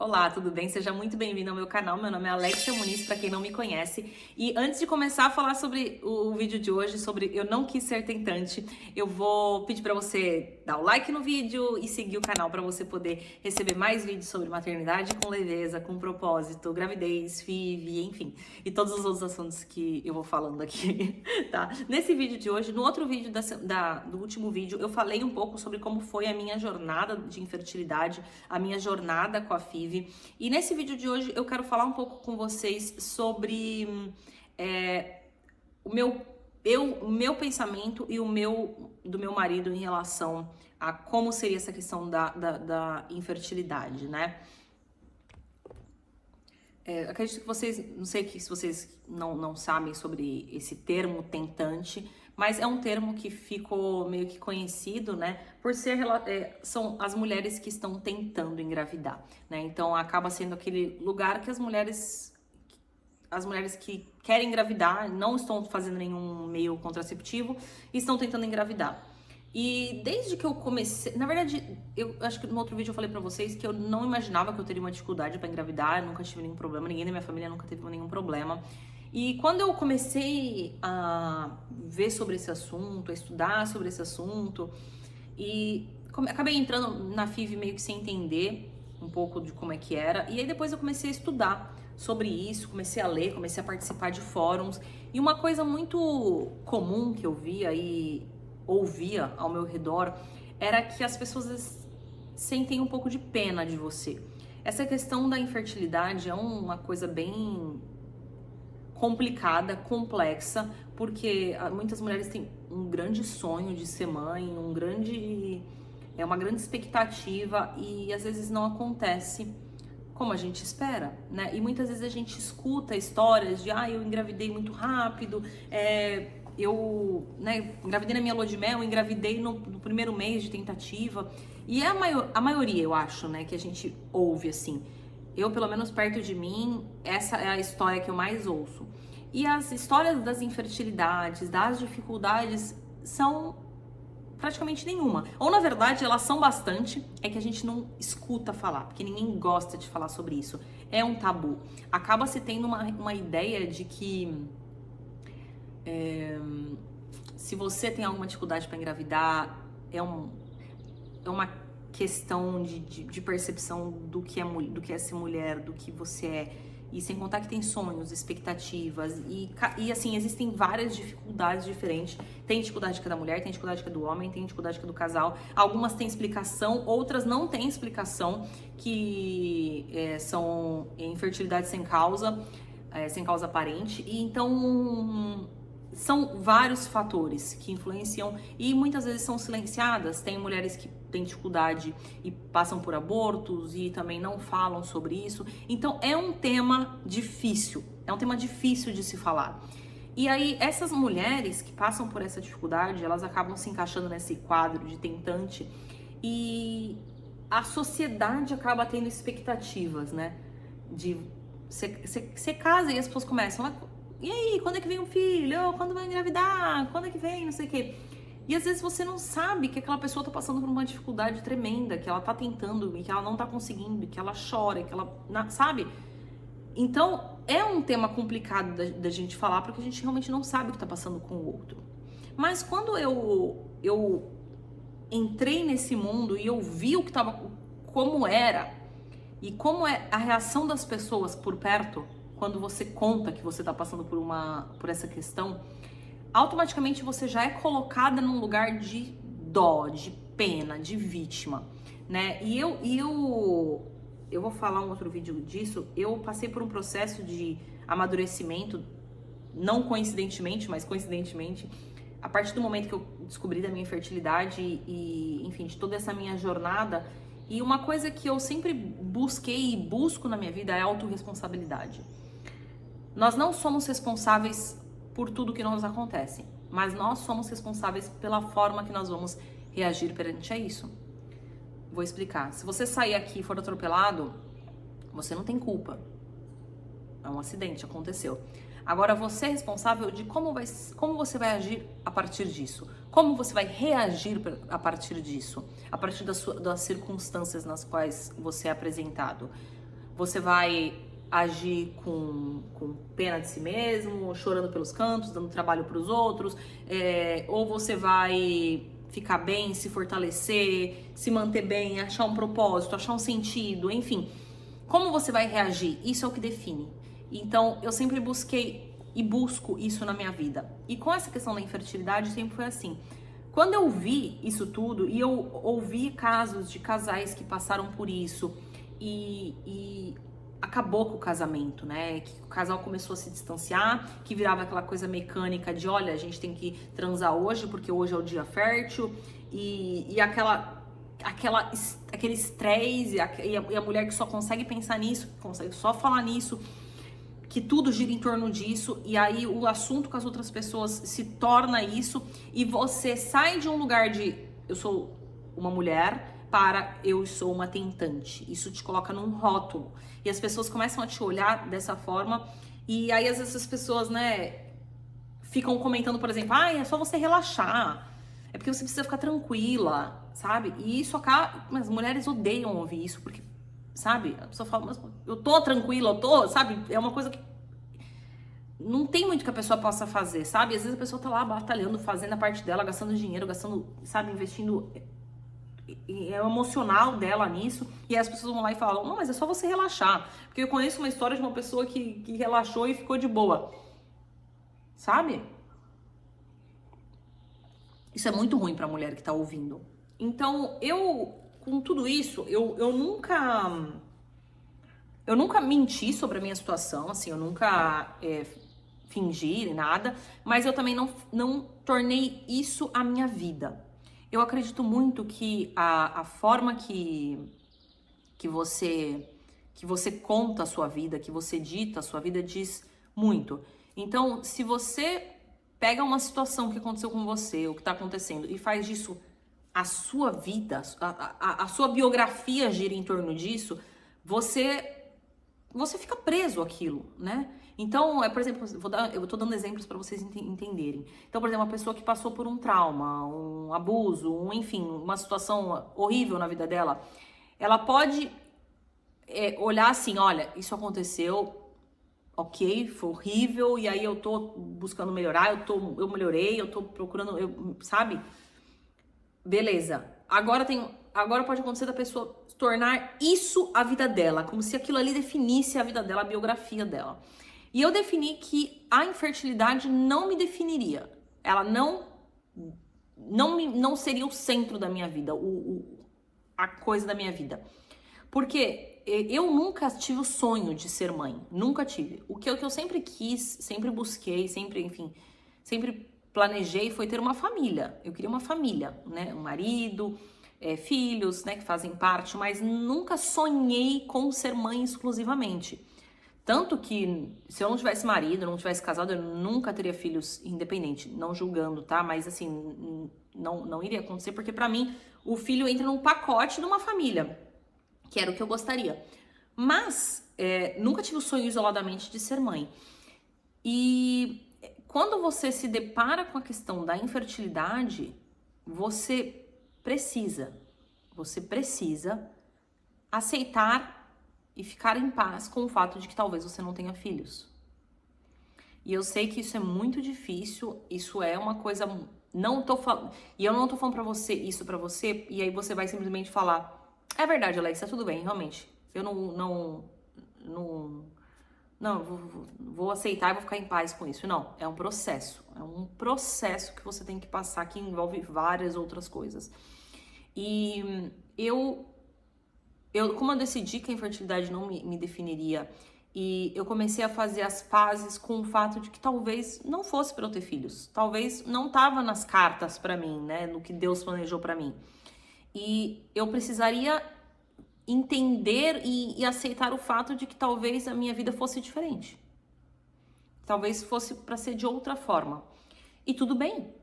Olá, tudo bem? Seja muito bem-vindo ao meu canal. Meu nome é Alexia Muniz, para quem não me conhece. E antes de começar a falar sobre o vídeo de hoje, sobre eu não quis ser tentante, eu vou pedir para você dar o like no vídeo e seguir o canal para você poder receber mais vídeos sobre maternidade com leveza, com propósito, gravidez, FIV, enfim, e todos os outros assuntos que eu vou falando aqui, tá? Nesse vídeo de hoje, no outro vídeo do último vídeo, eu falei um pouco sobre como foi a minha jornada de infertilidade, a minha jornada com a FIV. E nesse vídeo de hoje eu quero falar um pouco com vocês sobre o meu pensamento e do meu marido em relação a como seria essa questão da infertilidade, né? Acredito que vocês, não sei se vocês não sabem sobre esse termo tentante, mas é um termo que ficou meio que conhecido, né, por ser, são as mulheres que estão tentando engravidar, né, então acaba sendo aquele lugar que as mulheres que querem engravidar não estão fazendo nenhum meio contraceptivo e estão tentando engravidar. E desde que eu comecei, na verdade, eu acho que no outro vídeo eu falei pra vocês que eu não imaginava que eu teria uma dificuldade pra engravidar, eu nunca tive nenhum problema, ninguém da minha família nunca teve nenhum problema. E quando eu comecei a ver sobre esse assunto, a estudar sobre esse assunto, acabei entrando na FIV meio que sem entender um pouco de como é que era, e aí depois eu comecei a estudar sobre isso, comecei a ler, comecei a participar de fóruns, e uma coisa muito comum que eu via e ouvia ao meu redor era que as pessoas sentem um pouco de pena de você. Essa questão da infertilidade é uma coisa bem complicada, complexa, porque muitas mulheres têm um grande sonho de ser mãe, uma grande expectativa e às vezes não acontece como a gente espera, né? E muitas vezes a gente escuta histórias de eu engravidei muito rápido, engravidei na minha lua de mel, engravidei no primeiro mês de tentativa. E é a maioria, eu acho, né, que a gente ouve assim. Eu, pelo menos perto de mim, essa é a história que eu mais ouço. E as histórias das infertilidades, das dificuldades, são praticamente nenhuma. Ou, na verdade, elas são bastante, é que a gente não escuta falar, porque ninguém gosta de falar sobre isso. É um tabu. Acaba se tendo uma ideia de que se você tem alguma dificuldade para engravidar, é uma questão de percepção do que é ser mulher, do que você é. E sem contar que tem sonhos, expectativas e assim, existem várias dificuldades diferentes. Tem dificuldade que é da mulher, tem dificuldade que é do homem, tem dificuldade que é do casal. Algumas têm explicação, outras não têm explicação, que são infertilidade sem causa aparente. E então são vários fatores que influenciam e muitas vezes são silenciadas. Tem mulheres que têm dificuldade e passam por abortos e também não falam sobre isso. Então é um tema difícil de se falar. E aí essas mulheres que passam por essa dificuldade, elas acabam se encaixando nesse quadro de tentante e a sociedade acaba tendo expectativas, né? De você casa e as pessoas começam, e aí, quando é que vem um filho? Quando vai engravidar? Quando é que vem? Não sei o quê. E às vezes você não sabe que aquela pessoa tá passando por uma dificuldade tremenda, que ela tá tentando e que ela não tá conseguindo, que ela chora, que ela, sabe? Então, é um tema complicado da gente falar, porque a gente realmente não sabe o que tá passando com o outro. Mas quando eu entrei nesse mundo e eu vi o que tava, como era, e como é a reação das pessoas por perto, quando você conta que você está passando por essa questão, automaticamente você já é colocada num lugar de dó, de pena, de vítima, né? E eu vou falar um outro vídeo disso. Eu passei por um processo de amadurecimento, não coincidentemente, mas coincidentemente, a partir do momento que eu descobri da minha infertilidade e enfim, de toda essa minha jornada. E uma coisa que eu sempre busquei e busco na minha vida é a autorresponsabilidade. Nós não somos responsáveis por tudo que nos acontece, mas nós somos responsáveis pela forma que nós vamos reagir perante a isso. Vou explicar. Se você sair aqui e for atropelado, você não tem culpa. É um acidente, aconteceu. Agora você é responsável de como você vai agir a partir disso. Como você vai reagir a partir disso. A partir das circunstâncias nas quais você é apresentado. Você vai agir com pena de si mesmo, chorando pelos cantos, dando trabalho para os outros, ou você vai ficar bem, se fortalecer, se manter bem, achar um propósito, achar um sentido, enfim. Como você vai reagir? Isso é o que define. Então, eu sempre busquei e busco isso na minha vida. E com essa questão da infertilidade, sempre foi assim. Quando eu vi isso tudo, e eu ouvi casos de casais que passaram por isso, e acabou com o casamento, né? Que o casal começou a se distanciar, que virava aquela coisa mecânica de, olha, a gente tem que transar hoje, porque hoje é o dia fértil, e aquele estresse, e a mulher que só consegue pensar nisso, consegue só falar nisso, que tudo gira em torno disso, e aí o assunto com as outras pessoas se torna isso, e você sai de um lugar de eu sou uma mulher para eu sou uma tentante. Isso te coloca num rótulo. E as pessoas começam a te olhar dessa forma, e aí às vezes as pessoas, né, ficam comentando, por exemplo, é só você relaxar, é porque você precisa ficar tranquila, sabe? E isso acaba, mas as mulheres odeiam ouvir isso, porque, sabe, a pessoa fala, mas eu tô tranquila, eu tô, sabe? É uma coisa que não tem muito que a pessoa possa fazer, sabe? Às vezes a pessoa tá lá batalhando, fazendo a parte dela, gastando dinheiro, gastando, sabe, investindo é o emocional dela nisso, e aí as pessoas vão lá e falam, não, mas é só você relaxar, porque eu conheço uma história de uma pessoa que relaxou e ficou de boa, sabe? Isso é muito ruim pra mulher que tá ouvindo. Então, com tudo isso, eu nunca menti sobre a minha situação, assim, eu nunca fingi nada, mas eu também não tornei isso a minha vida. Eu acredito muito que a forma que você conta a sua vida, que você dita a sua vida, diz muito. Então, se você pega uma situação que aconteceu com você, o que está acontecendo, e faz disso a sua vida, a sua biografia gira em torno disso, você fica preso àquilo, né? Então, por exemplo, eu tô dando exemplos para vocês entenderem. Então, por exemplo, uma pessoa que passou por um trauma, um abuso, enfim, uma situação horrível na vida dela, ela pode olhar assim, olha, isso aconteceu, ok, foi horrível, e aí eu tô buscando melhorar, eu melhorei, eu tô procurando, sabe? Beleza. Agora pode acontecer da pessoa tornar isso a vida dela, como se aquilo ali definisse a vida dela, a biografia dela. E eu defini que a infertilidade não me definiria. Ela não seria o centro da minha vida, a coisa da minha vida. Porque eu nunca tive o sonho de ser mãe, nunca tive. O que eu sempre quis, sempre busquei, sempre planejei foi ter uma família. Eu queria uma família, né? Um marido, filhos, né? Que fazem parte, mas nunca sonhei com ser mãe exclusivamente. Tanto que se eu não tivesse marido, não tivesse casado, eu nunca teria filhos independente, não julgando, tá? Mas assim, não iria acontecer, porque pra mim o filho entra num pacote de uma família, que era o que eu gostaria. Mas nunca tive o sonho isoladamente de ser mãe. E quando você se depara com a questão da infertilidade, você precisa aceitar e ficar em paz com o fato de que talvez você não tenha filhos. E eu sei que isso é muito difícil, isso é uma coisa, e eu não tô falando isso pra você, e aí você vai simplesmente falar, é verdade, Alex, tá tudo bem, realmente, eu vou aceitar e vou ficar em paz com isso. Não, é um processo que você tem que passar, que envolve várias outras coisas. E como eu decidi que a infertilidade não me definiria, e eu comecei a fazer as pazes com o fato de que talvez não fosse para eu ter filhos, talvez não estava nas cartas para mim, né, no que Deus planejou para mim. E eu precisaria entender e aceitar o fato de que talvez a minha vida fosse diferente. Talvez fosse para ser de outra forma. E tudo bem.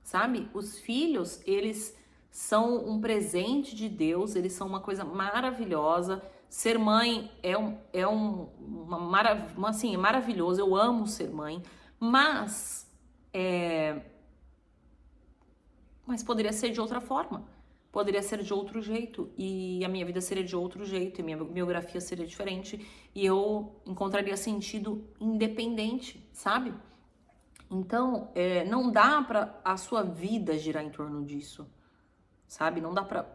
Sabe? Os filhos, eles são um presente de Deus, eles são uma coisa maravilhosa. Ser mãe é maravilhoso, eu amo ser mãe, mas poderia ser de outra forma. poderia ser de outro jeito, e a minha vida seria de outro jeito, e a minha biografia seria diferente, e eu encontraria sentido independente, sabe? Então, não dá pra a sua vida girar em torno disso, sabe? Não dá pra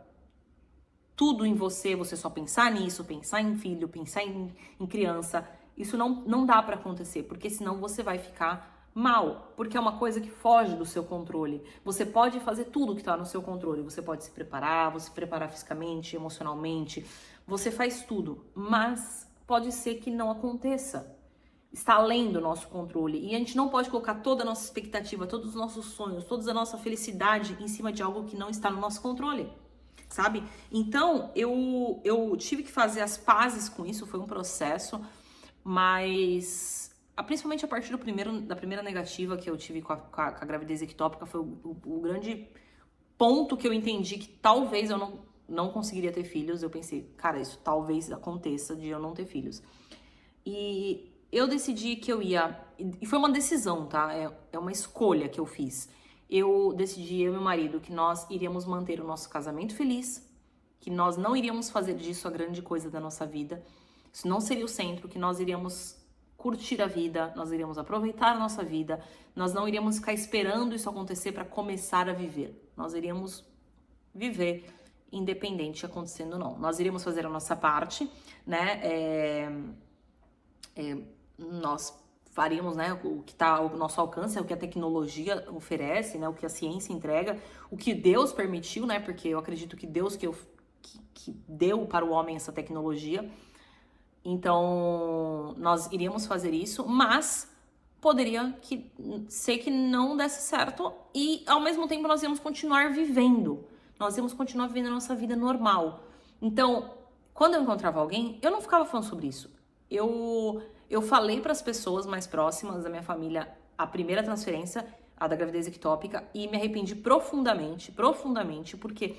tudo em você só pensar nisso, pensar em filho, pensar em criança. Isso não dá pra acontecer, porque senão você vai ficar mal, porque é uma coisa que foge do seu controle. Você pode fazer tudo que tá no seu controle, você pode se preparar, você se preparar fisicamente, emocionalmente, você faz tudo, mas pode ser que não aconteça. Está além do nosso controle, e a gente não pode colocar toda a nossa expectativa, todos os nossos sonhos, toda a nossa felicidade em cima de algo que não está no nosso controle, sabe? Então, eu tive que fazer as pazes com isso, foi um processo, mas principalmente a partir da primeira negativa que eu tive com a gravidez ectópica, foi o grande ponto que eu entendi que talvez eu não conseguiria ter filhos. Eu pensei, cara, isso talvez aconteça de eu não ter filhos. E eu decidi que eu ia, e foi uma decisão, tá? É uma escolha que eu fiz. Eu decidi, eu e meu marido, que nós iríamos manter o nosso casamento feliz, que nós não iríamos fazer disso a grande coisa da nossa vida. Isso não seria o centro, que nós iríamos curtir a vida, nós iríamos aproveitar a nossa vida, nós não iríamos ficar esperando isso acontecer para começar a viver. Nós iríamos viver independente acontecendo ou não. Nós iríamos fazer a nossa parte, né? Nós faríamos, né, o que está ao nosso alcance, o que a tecnologia oferece, né, o que a ciência entrega, o que Deus permitiu, né, porque eu acredito que Deus que deu para o homem essa tecnologia. Então, nós iríamos fazer isso, mas poderia ser que não desse certo, e ao mesmo tempo nós íamos continuar vivendo. Nós íamos continuar vivendo a nossa vida normal. Então, quando eu encontrava alguém, eu não ficava falando sobre isso. Eu falei para as pessoas mais próximas da minha família a primeira transferência, a da gravidez ectópica, e me arrependi profundamente, porque,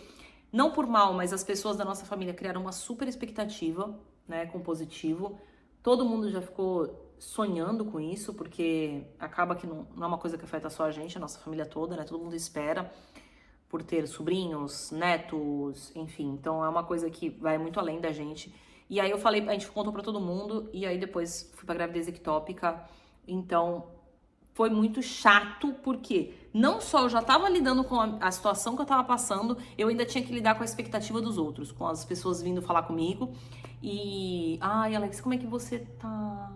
não por mal, mas as pessoas da nossa família criaram uma super expectativa, né, com positivo. Todo mundo já ficou sonhando com isso, porque acaba que não é uma coisa que afeta só a gente, a nossa família toda, né? Todo mundo espera por ter sobrinhos, netos, enfim. Então é uma coisa que vai muito além da gente. E aí a gente contou pra todo mundo, e aí depois fui pra gravidez ectópica. Então foi muito chato, porque não só eu já tava lidando com a situação que eu tava passando, eu ainda tinha que lidar com a expectativa dos outros, com as pessoas vindo falar comigo. E, ai, Alex, como é que você tá?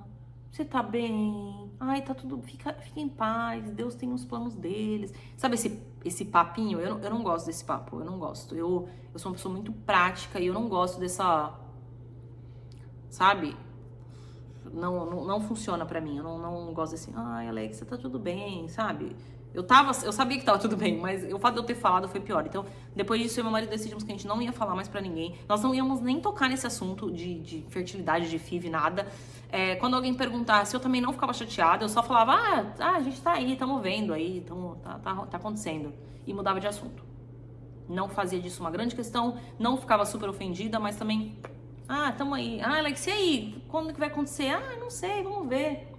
Você tá bem? Ai, tá tudo, fica em paz, Deus tem os planos deles. Sabe esse papinho? Eu não gosto desse papo, eu não gosto. Eu sou uma pessoa muito prática e eu não gosto dessa, sabe? Não funciona pra mim. Eu não gosto assim, ai, Alex, tá tudo bem, sabe? Eu sabia que tava tudo bem, mas o fato de eu ter falado foi pior. Então, depois disso, eu e meu marido decidimos que a gente não ia falar mais pra ninguém. Nós não íamos nem tocar nesse assunto de fertilidade, de FIV, nada. Quando alguém perguntasse, eu também não ficava chateada. Eu só falava, a gente tá aí, tamo vendo aí, tá acontecendo. E mudava de assunto. Não fazia disso uma grande questão, não ficava super ofendida, mas também... tamo aí. Alex, e aí? Quando que vai acontecer? Não sei, vamos ver.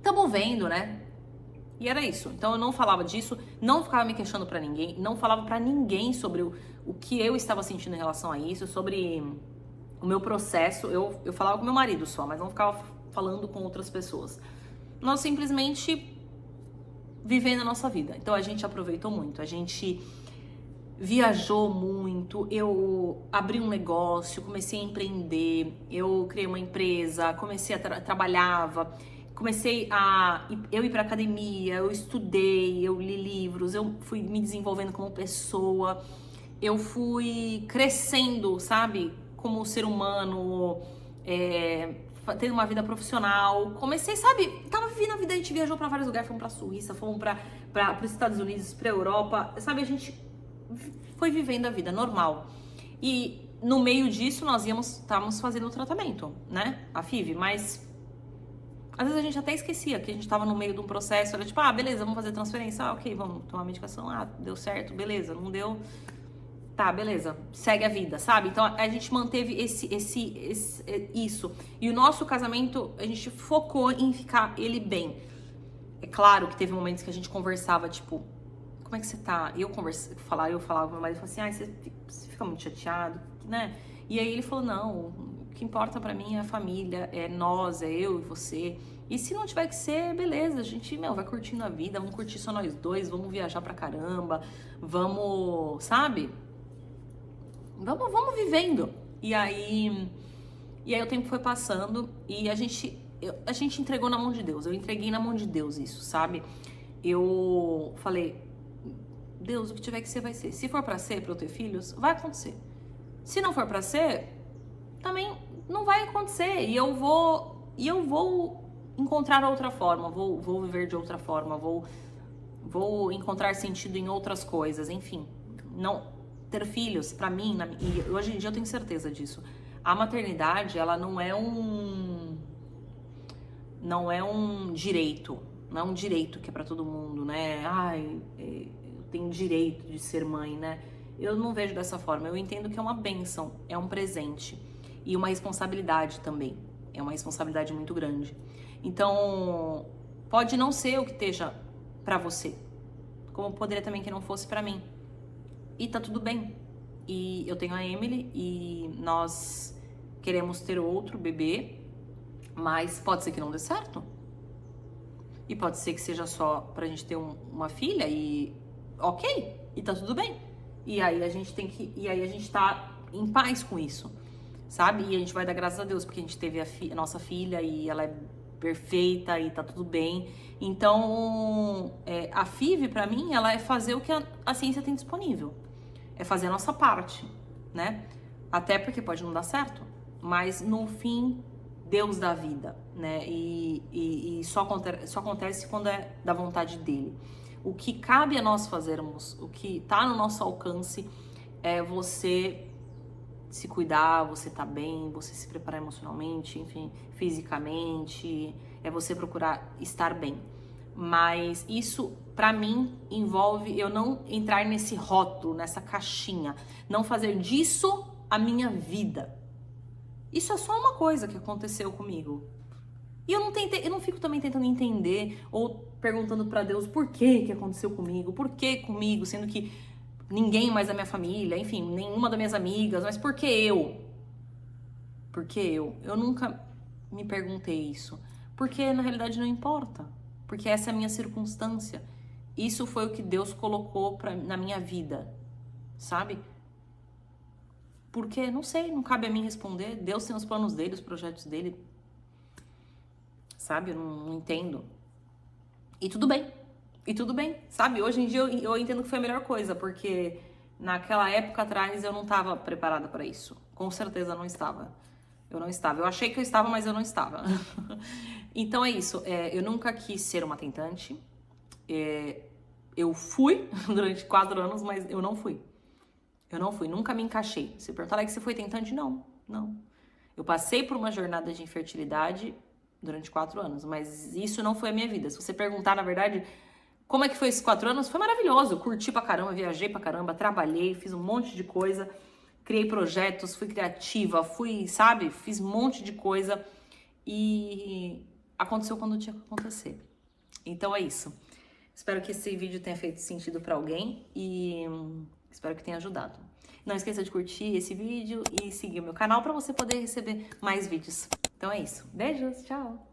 Tamo vendo, né? E era isso. Então eu não falava disso, não ficava me queixando pra ninguém, não falava pra ninguém sobre o que eu estava sentindo em relação a isso, sobre o meu processo. Eu falava com meu marido só, mas não ficava falando com outras pessoas. Nós simplesmente vivendo a nossa vida. Então a gente aproveitou muito, a gente viajou muito, eu abri um negócio, comecei a empreender, eu criei uma empresa, comecei a trabalhava, comecei eu ir pra academia, eu estudei, eu li livros, eu fui me desenvolvendo como pessoa, eu fui crescendo, sabe, como ser humano, tendo uma vida profissional, comecei, sabe, tava vivendo a vida, a gente viajou pra vários lugares, fomos pra Suíça, fomos para os Estados Unidos, pra Europa, sabe, a gente foi vivendo a vida normal. E no meio disso nós estávamos fazendo o tratamento, né? A FIV, mas às vezes a gente até esquecia que a gente estava no meio de um processo, era tipo, beleza, vamos fazer transferência, ok, vamos tomar medicação, deu certo, beleza, não deu, tá, beleza, segue a vida, sabe? Então a gente manteve isso. E o nosso casamento, a gente focou em ficar ele bem. É claro que teve momentos que a gente conversava, tipo, como é que você tá? E eu falava com meu marido, assim, ai, você fica muito chateado, né? E aí ele falou, não, o que importa pra mim é a família, é nós, é eu e você. E se não tiver que ser, beleza, a gente, vai curtindo a vida, vamos curtir só nós dois, vamos viajar pra caramba, vamos, sabe? Vamos vivendo. E aí o tempo foi passando e a gente entregou na mão de Deus. Eu entreguei na mão de Deus isso, sabe? Eu falei, Deus, o que tiver que ser, vai ser. Se for pra ser, pra eu ter filhos, vai acontecer. Se não for pra ser, também não vai acontecer. E eu vou encontrar outra forma, vou viver de outra forma, vou encontrar sentido em outras coisas, enfim. Não ter filhos, pra mim, e hoje em dia eu tenho certeza disso. A maternidade, ela não é um direito, não é um direito que é pra todo mundo, né? Ai, eu tenho direito de ser mãe, né? Eu não vejo dessa forma. Eu entendo que é uma bênção, é um presente e uma responsabilidade também. É uma responsabilidade muito grande. Então, pode não ser o que esteja pra você, como poderia também que não fosse pra mim. E tá tudo bem. E eu tenho a Emily e nós queremos ter outro bebê, mas pode ser que não dê certo. E pode ser que seja só pra gente ter uma filha e ok, e tá tudo bem. E aí a gente tá em paz com isso, sabe? E a gente vai dar graças a Deus, porque a gente teve a nossa filha e ela é perfeita e tá tudo bem. Então, a FIV, pra mim, ela é fazer o que a ciência tem disponível. É fazer a nossa parte, né? Até porque pode não dar certo, mas no fim, Deus dá vida, né? E só acontece quando é da vontade dele. O que cabe a nós fazermos, o que tá no nosso alcance é você se cuidar, você tá bem, você se preparar emocionalmente, enfim, fisicamente, é você procurar estar bem. Mas isso, pra mim, envolve eu não entrar nesse rótulo, nessa caixinha, não fazer disso a minha vida. Isso é só uma coisa que aconteceu comigo. E eu não fico também tentando entender ou perguntando pra Deus por que aconteceu comigo, por que comigo, sendo que ninguém mais da minha família, enfim, nenhuma das minhas amigas, mas por que eu? Por que eu? Eu nunca me perguntei isso. Porque na realidade não importa. Porque essa é a minha circunstância. Isso foi o que Deus colocou na minha vida, sabe? Porque, não sei, não cabe a mim responder. Deus tem os planos dele, os projetos dele. Sabe? Eu não entendo. E tudo bem. E tudo bem, sabe? Hoje em dia eu entendo que foi a melhor coisa, porque naquela época atrás eu não estava preparada para isso. Com certeza não estava. Eu não estava. Eu achei que eu estava, mas eu não estava. Então é isso. Eu nunca quis ser uma tentante. Eu fui durante 4 anos, mas eu não fui. Eu não fui, nunca me encaixei. Se perguntar que você foi tentante, não. Eu passei por uma jornada de infertilidade durante 4 anos, mas isso não foi a minha vida. Se você perguntar, na verdade, como é que foi esses 4 anos, foi maravilhoso. Eu curti pra caramba, viajei pra caramba, trabalhei, fiz um monte de coisa, criei projetos, fui criativa, sabe? Fiz um monte de coisa e aconteceu quando tinha que acontecer. Então é isso. Espero que esse vídeo tenha feito sentido pra alguém e espero que tenha ajudado. Não esqueça de curtir esse vídeo e seguir o meu canal para você poder receber mais vídeos. Então é isso. Beijos, tchau!